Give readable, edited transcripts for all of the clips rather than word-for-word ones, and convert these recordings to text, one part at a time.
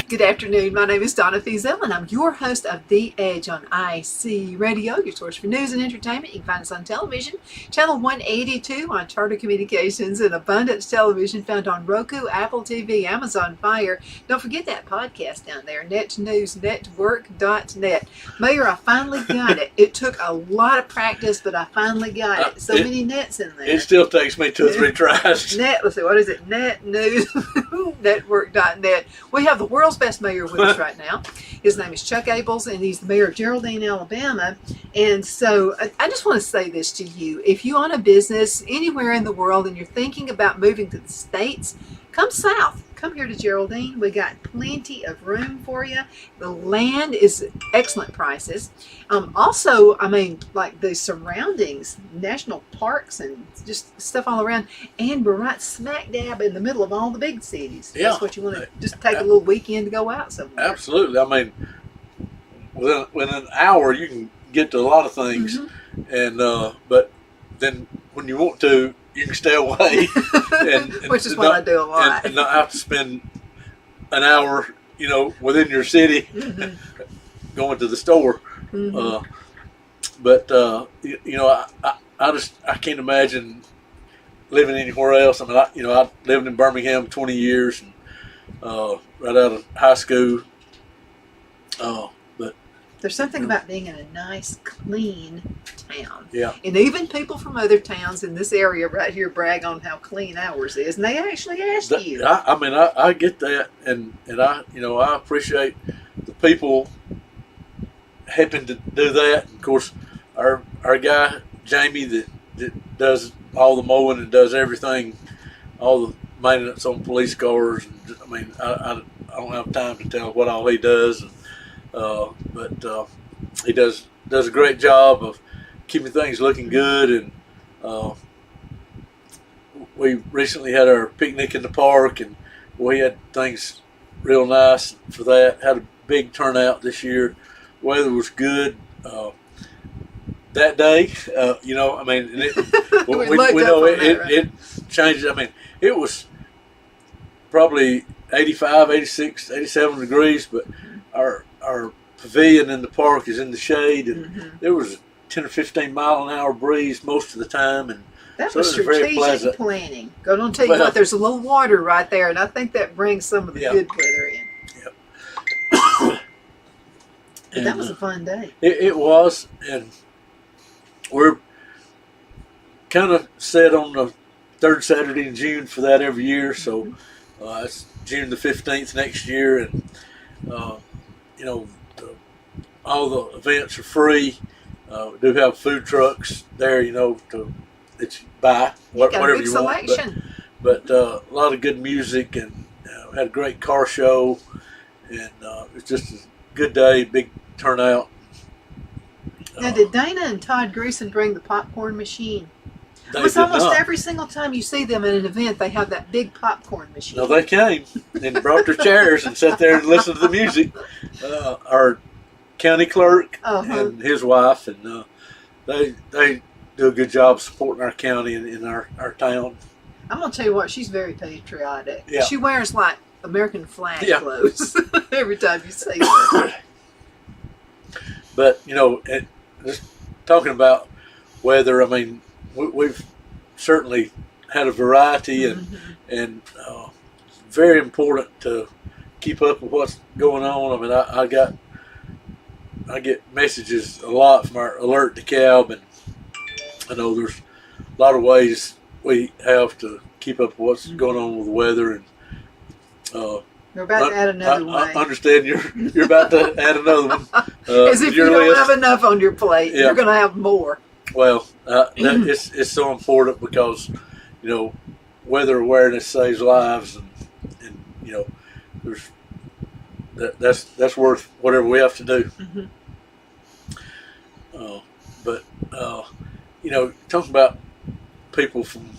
Good afternoon. My name is Donna Fiesel, and I'm your host of The Edge on IC Radio, your source for news and entertainment. You can find us on television, channel 182 on Charter Communications, and Abundance Television, found on Roku, Apple TV, Amazon Fire. Don't forget that podcast down there, netnewsnetwork.net. Mayor, I finally got it. It took a lot of practice, but I finally got it. So many nets in there. It still takes me 2 or 3 tries. Let's see, what is it? Netnewsnetwork.net. We have the world's best mayor with us right now. His name is Chuck Abels, and he's the mayor of Geraldine, Alabama. And so I just want to say this to you. If you own a business anywhere in the world and you're thinking about moving to the States, come south. Come here to Geraldine. We got plenty of room for you. The land is excellent prices. Also, I mean, like the surroundings, national parks and just stuff all around. And we're right smack dab in the middle of all the big cities. Yeah. That's what you want to just take a little weekend to go out somewhere. Absolutely. I mean, within an hour, you can get to a lot of things. And but then when you want to, you can stay away, and which is what I do a lot, and not have to spend an hour, within your city, going to the store. But I can't imagine living anywhere else. I mean, I lived in Birmingham 20 years, and right out of high school. But there's something about being in a nice, clean town. Yeah. And even people from other towns in this area right here brag on how clean ours is, and they actually ask you. I get that, and I appreciate the people helping to do that. And of course, our guy Jamie that does all the mowing and does everything, all the maintenance on police cars. And, I mean, I don't have time to tell what all he does, but he does a great job of keeping things looking good. And we recently had our picnic in the park, and we had things real nice for that. Had a big turnout this year. Weather was good that day. We know it changes. I mean, it was probably 85, 86, 87 degrees, but our pavilion in the park is in the shade, and there was a 10 or 15 mile an hour breeze most of the time, and that so was strategic planning. Going to tell you what, there's a little water right there, and I think that brings some of the good weather in. Yep. But that was a fun day. It was, and we're kind of set on the third Saturday in June for that every year. So it's June the 15th next year, and all the events are free. We do have food trucks there, to buy whatever you want. But a lot of good music, and we had a great car show, and it's just a good day, big turnout. Now, did Dana and Todd Greason bring the popcorn machine? It's almost every single time you see them at an event, they have that big popcorn machine. No, they came and brought their chairs and sat there and listened to the music. Our county clerk and his wife, and they do a good job supporting our county and in our town. I'm going to tell you what, she's very patriotic. Yeah. She wears like American flag clothes every time you see her. But, just talking about weather, I mean, we've certainly had a variety, and very important to keep up with what's going on. I mean, I get messages a lot from our Alert DeKalb, and I know there's a lot of ways we have to keep up with what's going on with the weather. And we're about to add another one. I understand you're about to add another one. As if you don't have enough on your plate, you're going to have more. Well, it's so important because, weather awareness saves lives, and that's worth whatever we have to do. But talking about people from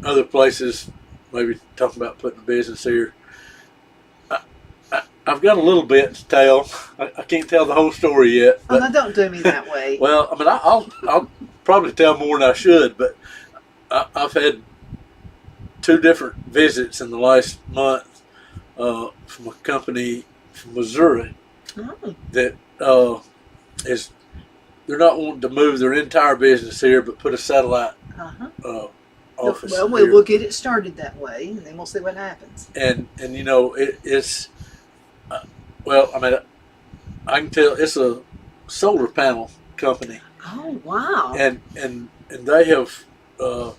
other places, maybe talking about putting a business here. I've got a little bit to tell. I can't tell the whole story yet. But, no, don't do me that way. Well, I mean, I'll probably tell more than I should, but I've had 2 different visits in the last month from a company from Missouri Oh. that is they're not wanting to move their entire business here, but put a satellite Uh-huh. office Well, here. we'll get it started that way, and then we'll see what happens. And you know it's well, I mean, I can tell it's a solar panel company, Oh, wow. and they have done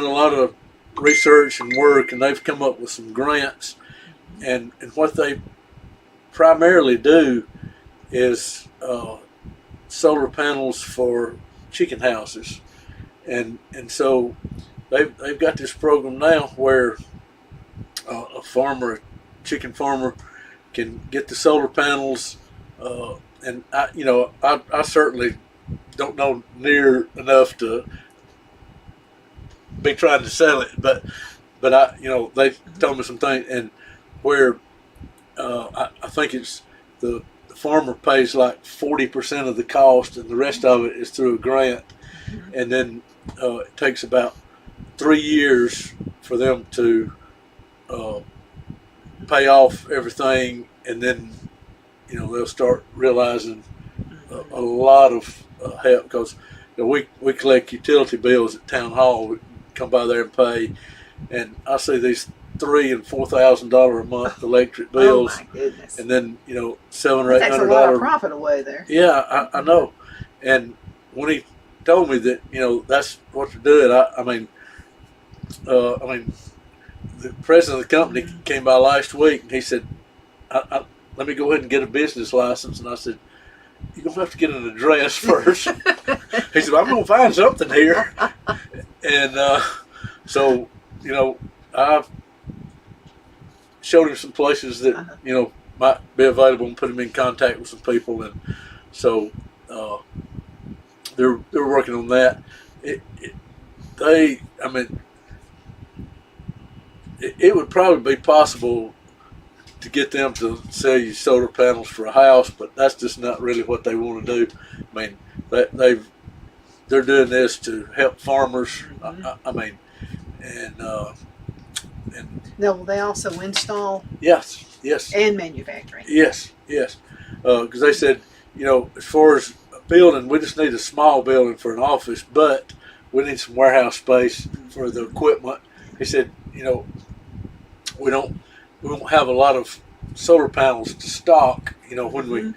a lot of research and work, and they've come up with some grants, and what they primarily do is solar panels for chicken houses, and so they've got this program now where a farmer, a chicken farmer, can get the solar panels, and I certainly don't know near enough to be trying to sell it, but they told me some things, and where I think it's the farmer pays like 40% of the cost, and the rest of it is through a grant, and then it takes about 3 years for them to pay off everything, and then they'll start realizing a lot of help, because we collect utility bills at town hall. We come by there and pay, and I see these $3,000 and $4,000 a month electric bills. Oh my goodness! And then $700 or That takes a lot of $800. profit away there. Yeah, I know. And when he told me that that's what they're doing, I mean, the president of the company came by last week, and he said, "Let me go ahead and get a business license." And I said, "You're gonna have to get an address first." He said, "I'm gonna find something here." And so I showed him some places that might be available, and put him in contact with some people, and so they're working on that. It would probably be possible to get them to sell you solar panels for a house, but that's just not really what they want to do. I mean, they're doing this to help farmers. I mean, and Now, will they also install yes, and manufacturing? yes, because they said, as far as a building, we just need a small building for an office, but we need some warehouse space for the equipment. He said, we won't have a lot of solar panels to stock. When we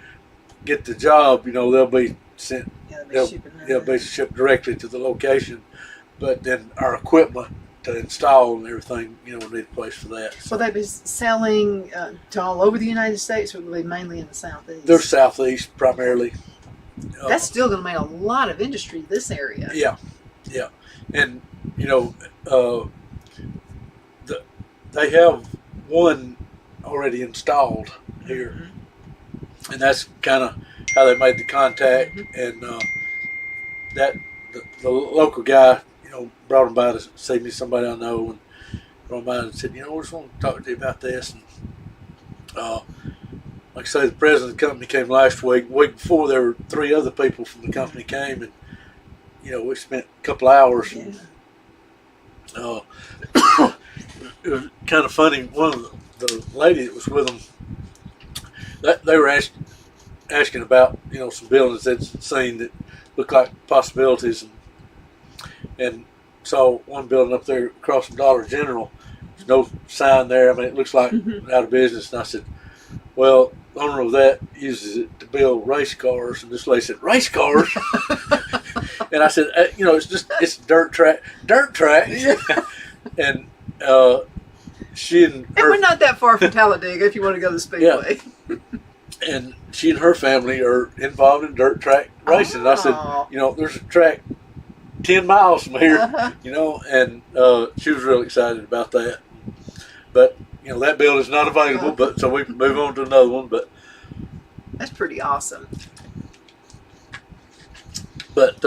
get the job, they'll be sent. They'll be shipped directly to the location, but then our equipment to install and everything, we need a place for that. So Will they be selling to all over the United States, or will they mainly in the Southeast? they're southeast primarily. That's still going to make a lot of industry this area. Yeah, and they have one already installed here, and that's kind of how they made the contact, and that the local guy, brought him by to see me, somebody I know, and brought him by and said, we just want to talk to you about this. And like I say, the president of the company came last week. The week before, there were 3 other people from the company came, and we spent a couple hours. Yeah. And, it was kind of funny. One of the lady that was with them, they were asking about some buildings they'd seen that looked like possibilities, and saw one building up there across from Dollar General. There's no sign there. I mean, it looks like out of business. And I said, "Well, the owner of that uses it to build race cars." And this lady said, "Race cars?" And I said, it's dirt track. Yeah. And she and And her, we're not that far from Talladega if you want to go to the Speedway. and she and her family are involved in dirt track racing. And I said, Oh. there's a track 10 miles from here, Uh-huh. and she was really excited about that. But that building's not available, but so we can move on to another one. But That's pretty awesome. but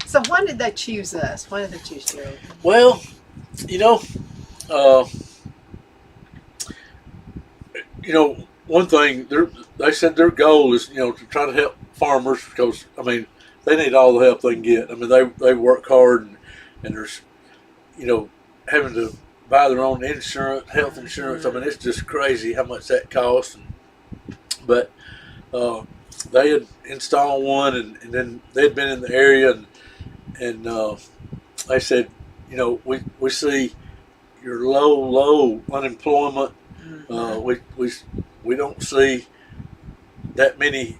So why did they choose us? Why did they choose Geraldine? well, one thing they said their goal is to try to help farmers, because they need all the help they can get. They work hard, and there's having to buy their own insurance, health insurance. I mean, it's just crazy how much that costs. But they had installed one, and then they'd been in the area, and they said, we see your low unemployment. We don't see that many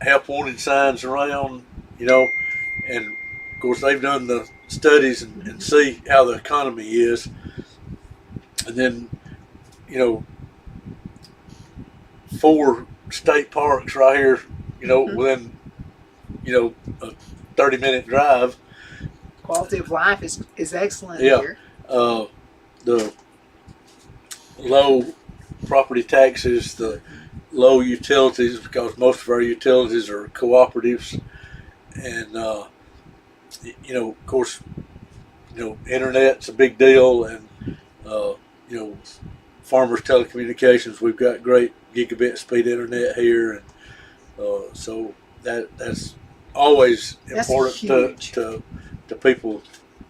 help wanted signs around, and of course they've done the studies and see how the economy is, and then 4 state parks right here, within a 30-minute drive. Quality of life is excellent Yeah. here. The low property taxes, the low utilities, because most of our utilities are cooperatives, and of course, internet's a big deal, and Farmers Telecommunications, we've got great gigabit speed internet here, and so that's always important to people,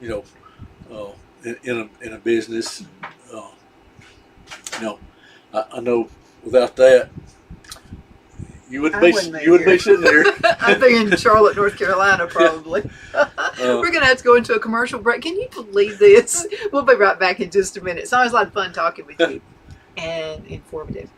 in a business. I know without that, you wouldn't be sitting here. I'd be in Charlotte, North Carolina, probably. We're going to have to go into a commercial break. Can you believe this? We'll be right back in just a minute. It's always a lot of fun talking with you and informative.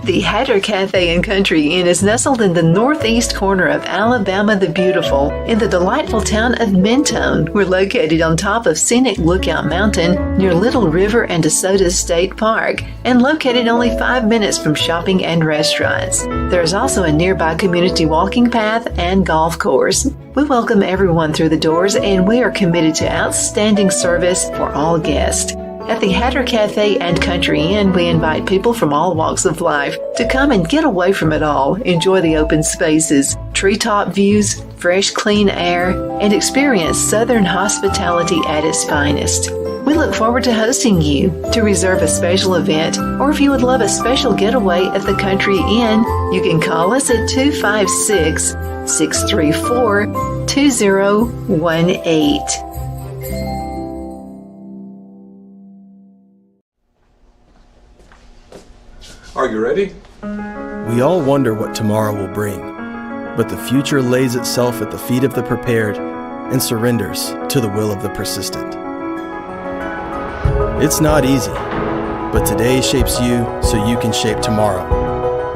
The Hatter Cafe and Country Inn is nestled in the northeast corner of Alabama the Beautiful in the delightful town of Mentone. We're located on top of scenic Lookout Mountain near Little River and DeSoto State Park and located only 5 minutes from shopping and restaurants. There is also a nearby community walking path and golf course. We welcome everyone through the doors, and we are committed to outstanding service for all guests. At the Hatter Cafe and Country Inn, we invite people from all walks of life to come and get away from it all, enjoy the open spaces, treetop views, fresh, clean air, and experience Southern hospitality at its finest. We look forward to hosting you. To reserve a special event, or if you would love a special getaway at the Country Inn, you can call us at 256-634-2018. Are you ready? We all wonder what tomorrow will bring, but the future lays itself at the feet of the prepared and surrenders to the will of the persistent. It's not easy, but today shapes you so you can shape tomorrow.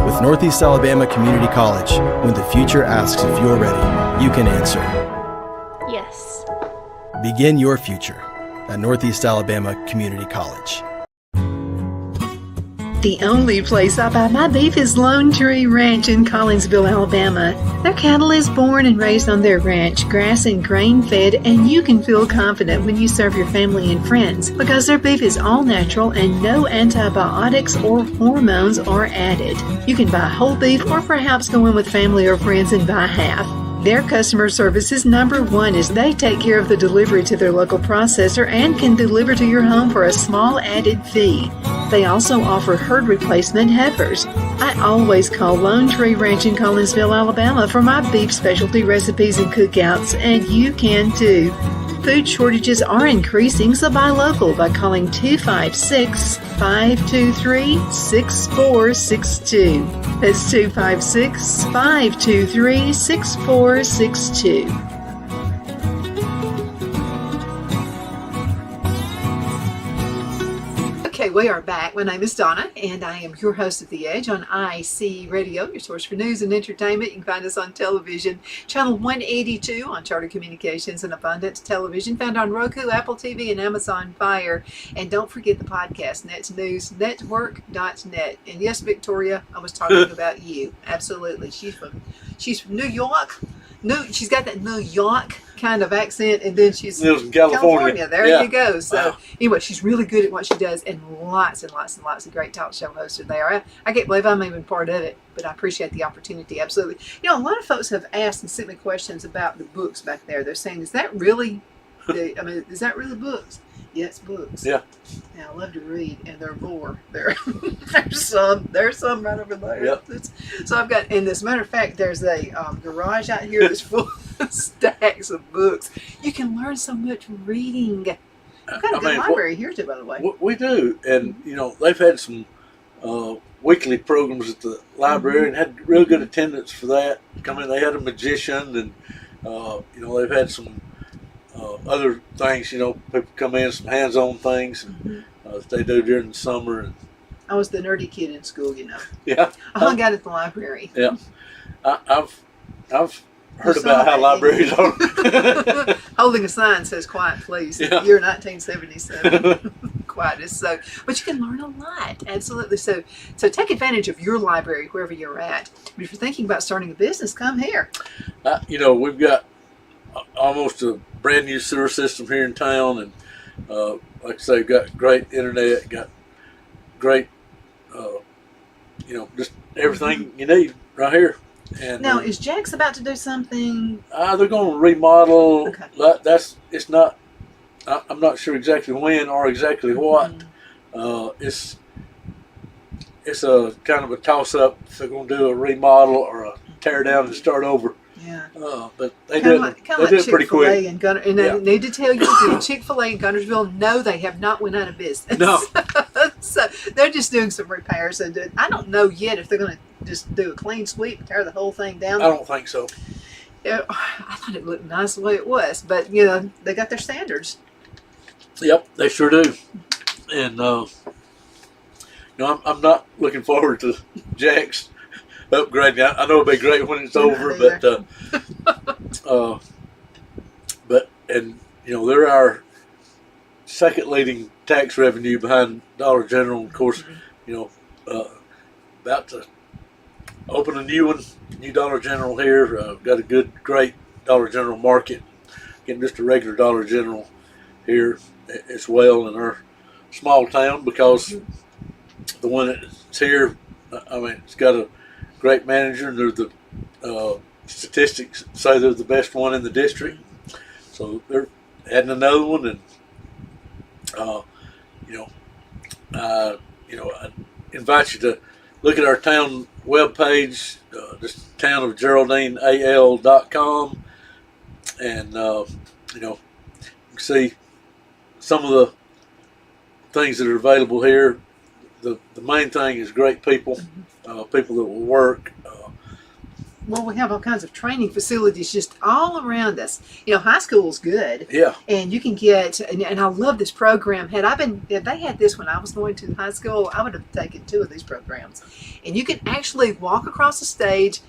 With Northeast Alabama Community College, when the future asks if you're ready, you can answer yes. Begin your future at Northeast Alabama Community College. The only place I buy my beef is Lone Tree Ranch in Collinsville, Alabama. Their cattle is born and raised on their ranch, grass and grain fed, and you can feel confident when you serve your family and friends because their beef is all natural and no antibiotics or hormones are added. You can buy whole beef or perhaps go in with family or friends and buy half. Their customer service is number one as they take care of the delivery to their local processor and can deliver to your home for a small added fee. They also offer herd replacement heifers. I always call Lone Tree Ranch in Collinsville, Alabama for my beef specialty recipes and cookouts, and you can too. Food shortages are increasing, so buy local by calling 256-523-6462. That's 256-523-6462. Okay, we are back. My name is Donna, and I am your host of The Edge on IC Radio, your source for news and entertainment. You can find us on television, channel 182 on Charter Communications and Abundance Television, found on Roku, Apple TV, and Amazon Fire. And don't forget the podcast, netsnewsnetwork.net. And yes, Victoria, I was talking about you. Absolutely. She's from New York. She's got that New York kind of accent, and then she's in California. There Yeah. you go. So Wow. Anyway, she's really good at what she does, and lots and lots and lots of great talk show hosts are there. I can't believe I'm even part of it, but I appreciate the opportunity. Absolutely. A lot of folks have asked and sent me questions about the books back there. They're saying, is that really books? Yes, books. Yeah. Yeah, I love to read, and they're more. There's some right over there. Yep. So I've got, and as a matter of fact, there's a garage out here that's full of stacks of books. You can learn so much reading. We've got a good library here too, by the way. We do, and they've had some weekly programs at the library and had real good attendance for that. Come in, they had a magician, and they've had some other things. People come in, some hands-on things that they do during the summer. And I was the nerdy kid in school, yeah, I hung out at the library. Yeah, I've heard about how libraries are. Holding a sign says "Quiet, please." Yeah. Year 1977. Quiet is so, but you can learn a lot. Absolutely. So take advantage of your library wherever you're at. But if you're thinking about starting a business, come here. We've got almost a brand new sewer system here in town, and like I say, got great internet, got great, just everything you need right here. And Now, is Jack's about to do something? they're going to remodel. Okay. It's not. I'm not sure exactly when or exactly what. It's a kind of a toss up if they're going to do a remodel or a tear down and start over. Yeah. But they do it pretty quick. And I need to tell you again, Chick-fil-A in Guntersville, no, they have not went out of business. No. So they're just doing some repairs. And I don't know yet if they're going to just do a clean sweep and tear the whole thing down. I don't think so. I thought it looked nice the way it was. But, they got their standards. Yep, they sure do. And, I'm not looking forward to Jack's upgrading. I know it'll be great when it's over, but they're our second leading tax revenue behind Dollar General. Of course, about to open a new Dollar General here. Got a great Dollar General market. Getting just a regular Dollar General here as well in our small town, because the one that's here, it's got a great manager, and they're the statistics say they're the best one in the district. So they're adding another one, and I invite you to look at our town webpage, just townofgeraldineal.com, and you can see some of the things that are available here. The main thing is great people, people that will work. Well, we have all kinds of training facilities just all around us. High school is good. Yeah. And you can get, and I love this program. If they had this when I was going to high school, I would have taken 2 of these programs. And you can actually walk across the stage,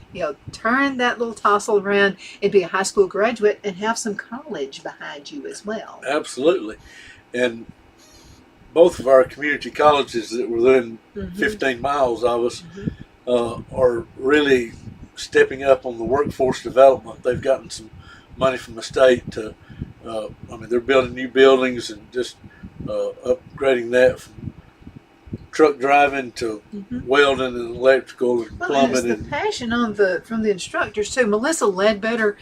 turn that little tassel around and be a high school graduate and have some college behind you as well. Absolutely. And both of our community colleges that were within 15 miles of us are really stepping up on the workforce development. They've gotten some money from the state to, they're building new buildings and just upgrading that from truck driving to welding and electrical and plumbing. And it's the passion from the instructors too. Melissa Ledbetter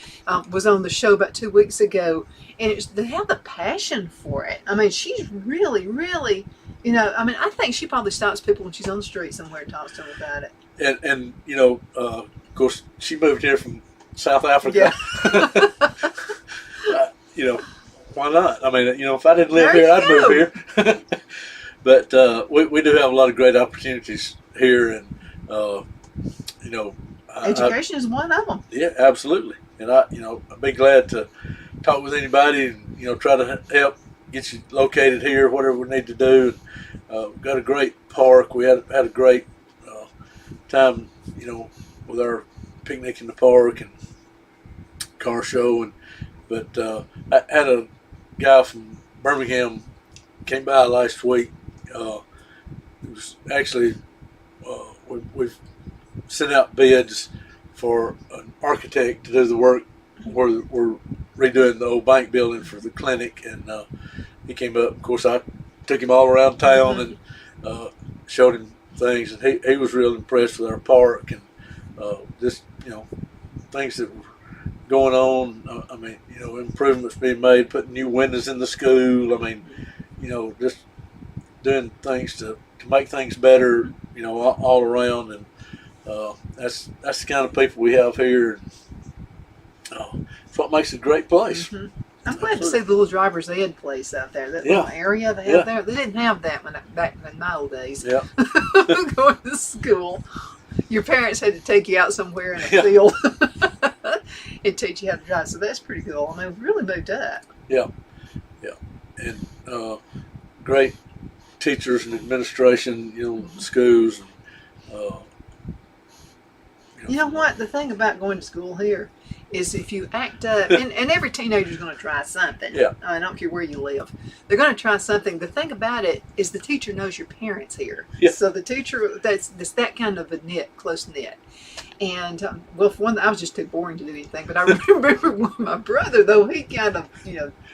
was on the show about 2 weeks ago, and they have the passion for it. She's really, really, I think she probably stops people when she's on the street somewhere and talks to them about it. And of course, she moved here from South Africa. Yeah. Why not? If I didn't live here, I'd move here. But we do have a lot of great opportunities here, and education is one of them. Yeah, absolutely. And I'd be glad to talk with anybody and try to help get you located here, whatever we need to do. We've got a great park. We had a great time, with our picnic in the park and car show. But I had a guy from Birmingham came by last week. It was actually we've sent out bids for an architect to do the work where we're redoing the old bank building for the clinic, and he came up. Of course, I took him all around town and showed him things, and he was real impressed with our park and just things that were going on. Improvements being made, putting new windows in the school. just doing things to make things better, all around, and that's the kind of people we have here. It's what makes it a great place. Mm-hmm. I'm glad to see the little driver's ed place out there. That Yeah. little area they have there. They didn't have that back in my old days. Yeah, Going to school, your parents had to take you out somewhere in a Yeah. field and teach you how to drive. So that's pretty cool. I mean, we've really moved up. and great teachers and administration, schools. And, You know what? The thing about going to school here is if you act up, and every teenager's going to try something. Yeah. I don't care where you live. They're going to try something. The thing about it is the teacher knows your parents here. Yeah. So the teacher, that's that kind of a close knit. And, well, for one, I was just too boring to do anything. But I remember my brother, though, he kind of,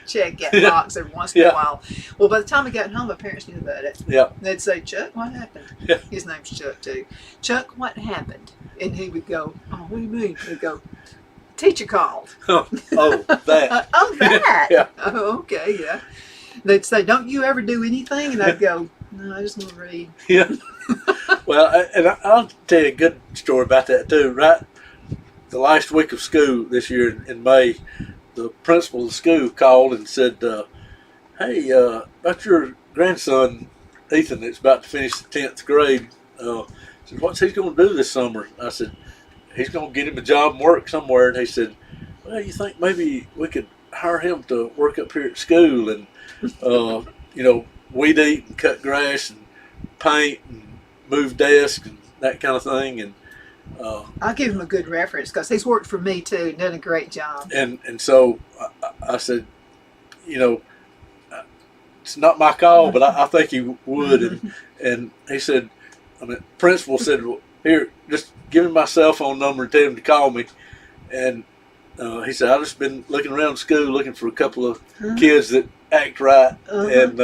checked that Yeah. box every once in Yeah. a while. Well, by the time I got home, my parents knew about it. Yeah. They'd say, Chuck, what happened? Yeah. His name's Chuck, too. Chuck, what happened? And he would go, oh, what do you mean? He'd go, teacher called. oh, that. Oh, that? Yeah. Oh, okay, yeah. They'd say, don't you ever do anything? And I'd go, no, I just want to read. Yeah. Well, I'll tell you a good story about that too. Right, the last week of school this year in May, the principal of the school called and said, "Hey, about your grandson Ethan that's about to finish the 10th grade. Said, what's he going to do this summer?" I said, "He's going to get him a job and work somewhere." And he said, "Well, you think maybe we could hire him to work up here at school and weed eat and cut grass and paint and move desks and that kind of thing." And I'll give him a good reference because he's worked for me too and done a great job. and so I said, it's not my call, but I think he would. And he said, principal said, well, here, just give him my cell phone number and tell him to call me. And he said, I've just been looking around school looking for a couple of kids that act right. And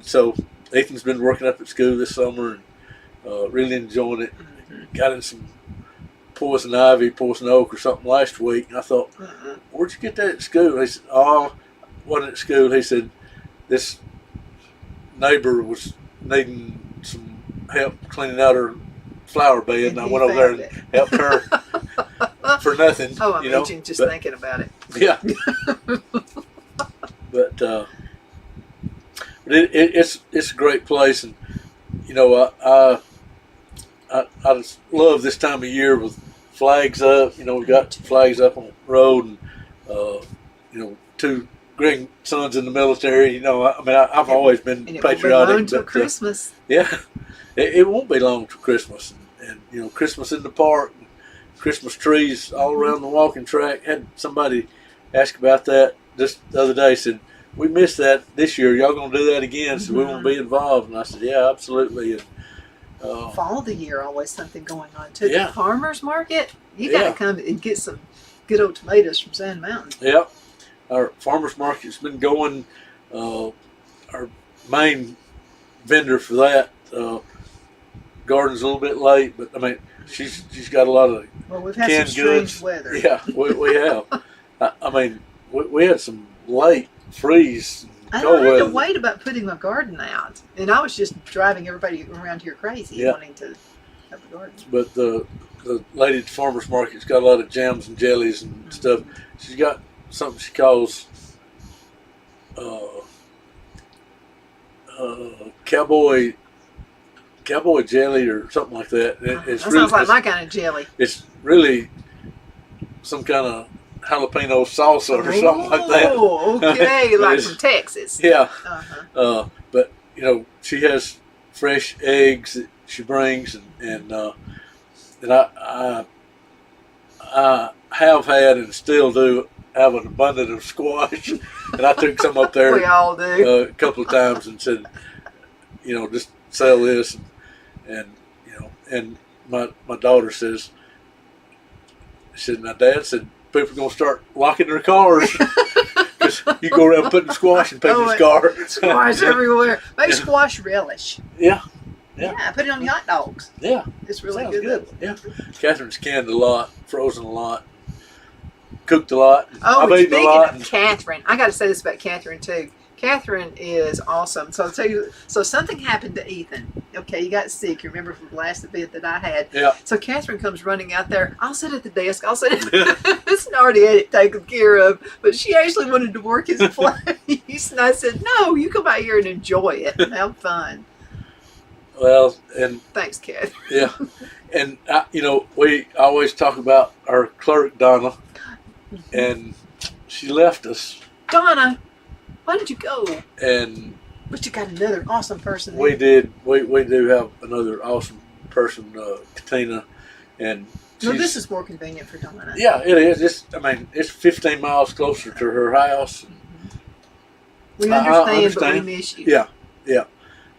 so Ethan's been working up at school this summer and really enjoying it. Got in some poison ivy, poison oak or something last week. And I thought, where'd you get that at school? And he said, oh, wasn't at school. He said, this neighbor was needing some help cleaning out her flower bed. And I went over there and helped her for nothing. Oh, I'm itching just thinking about it. Yeah. But it's a great place, and I just love this time of year with flags up. We've got flags up on the road, and two grandsons in the military. I've always been and it patriotic. Won't be long till Christmas. Yeah, it won't be long till Christmas, and Christmas in the park, Christmas trees all around the walking track. Had somebody ask about that just the other day. Said, we missed that this year. Y'all gonna do that again? So we want to be involved. And I said, yeah, absolutely. And, fall of the year, always something going on too. Yeah. The farmers market, you got to come and get some good old tomatoes from Sand Mountain. Yeah, our farmers market's been going. Our main vendor for that, garden's a little bit late, but she's got a lot of Well, we've had canned some strange goods. weather. Yeah, we have. We had some late freeze. I Cold had to weather. wait about putting my garden out, and I was just driving everybody around here crazy, Yeah. wanting to have a garden. But the lady at the farmers market's got a lot of jams and jellies and stuff. She's got something she calls cowboy jelly or something like that. It's That really, sounds like my kind of jelly. it's really some kind of jalapeno salsa or something like that. Oh, okay, like from Texas. Yeah. Uh-huh. But she has fresh eggs that she brings, and I have had and still do have an abundance of squash, and I took some up there We all do. a couple of times and said, just sell this, and my daughter says, now Dad said, people are going to start locking their cars because you go around putting squash in people's car. Squash everywhere. Maybe squash relish. Yeah. Yeah, put it on the hot dogs. Yeah. It's really Sounds good. Yeah. Catherine's canned a lot, frozen a lot, cooked a lot. Oh, I've but eaten a speaking lot. of Catherine, I got to say this about Catherine too. Catherine is awesome. So I'll tell you, so something happened to Ethan. Okay, he got sick. You remember from the last event that I had. Yeah. So Catherine comes running out there. I'll sit at the desk. I'll sit it's already had it taken care of. But she actually wanted to work his place. And I said, no, you come out here and enjoy it and have fun. Well, and Thanks, Catherine. yeah, and we always talk about our clerk Donna, and she left us, Donna, why did you go? and But you got another awesome person there. we did. We do have another awesome person, Katina, and No, she's, this is more convenient for Donna. yeah, it is. It's 15 miles closer to her house. We I understand, but we understand. miss you. Yeah.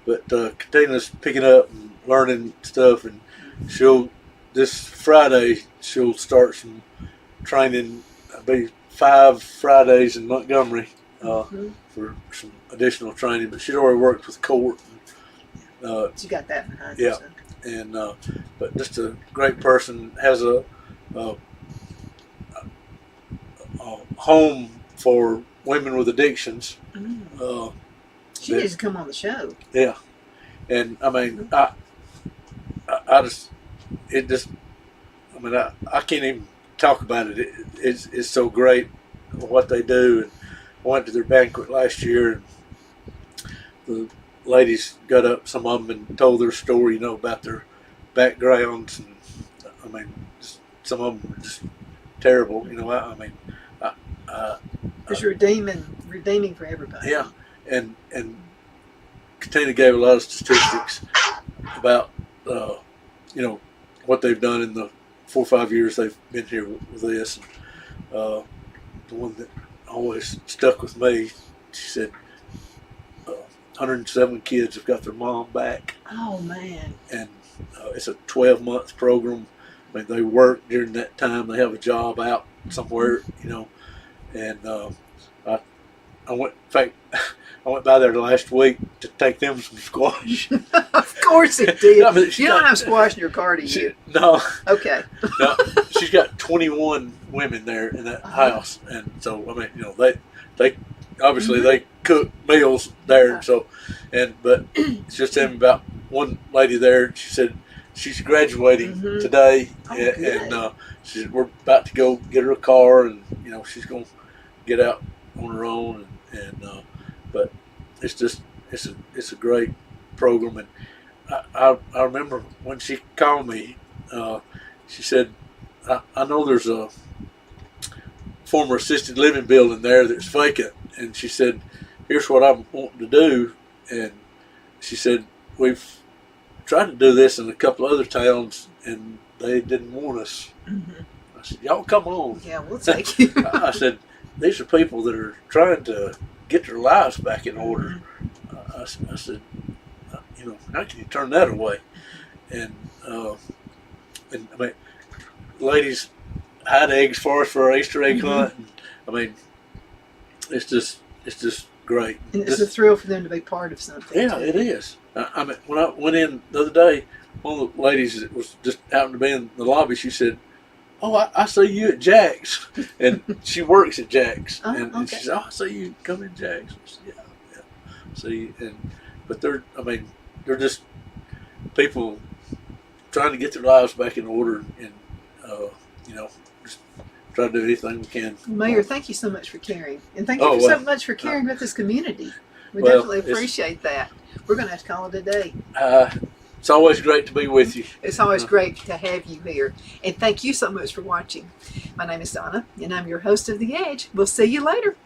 But Katina's picking up and learning stuff, and this Friday she'll start some training. It'll be 5 Fridays in Montgomery for some additional training. But she's already worked with court. You got that behind Yeah. you. And but just a great person, has a home for women with addictions. She needs to come on the show. Yeah, and I mean, I can't even talk about it. It's so great what they do. And I went to their banquet last year, and the ladies got up, some of them, and told their story, about their backgrounds, and I mean, some of them were just terrible. It's redeeming for everybody. Yeah, and Katina gave a lot of statistics about what they've done in the 4 or 5 years they've been here with this. And, the one that always stuck with me, she said 107 kids have got their mom back, Oh man. and it's a 12-month program. I mean, they work during that time. They have a job out somewhere, and I went. In fact, I went by there last week to take them some squash. Of course it did. I mean, You don't have squash in your car, do you? No, Okay. no, she's got 21 women there in that house, and so I mean, they obviously they cook meals there, and so but it's just telling me about one lady there. She said she's graduating today, and she said we're about to go get her a car, and she's gonna get out on her own, and but it's a great program. And I remember when she called me, she said, I know there's a former assisted living building there that's vacant, and she said, here's what I'm wanting to do. And she said, we've tried to do this in a couple other towns, and they didn't want us. I said, y'all come on. Yeah, we'll take you. I said, these are people that are trying to get their lives back in order. I said, how can you turn that away? And I mean, ladies hide eggs for us for our Easter egg hunt. And, I mean, it's just great. And it's a thrill for them to be part of something. Yeah, it is. I mean, when I went in the other day, one of the ladies that was just happened to be in the lobby, she said, oh, I see you at Jack's. And she works at Jack's. And okay. she said, oh, I see you come in Jack's. I said, yeah. See, but they're just people trying to get their lives back in order, and just try to do anything we can. Mayor, thank you so much for caring. And thank you so much for caring about this community. We definitely appreciate that. We're going to have to call it a day. It's always great to be with you. It's always great to have you here. And thank you so much for watching. My name is Donna, and I'm your host of The Edge. We'll see you later.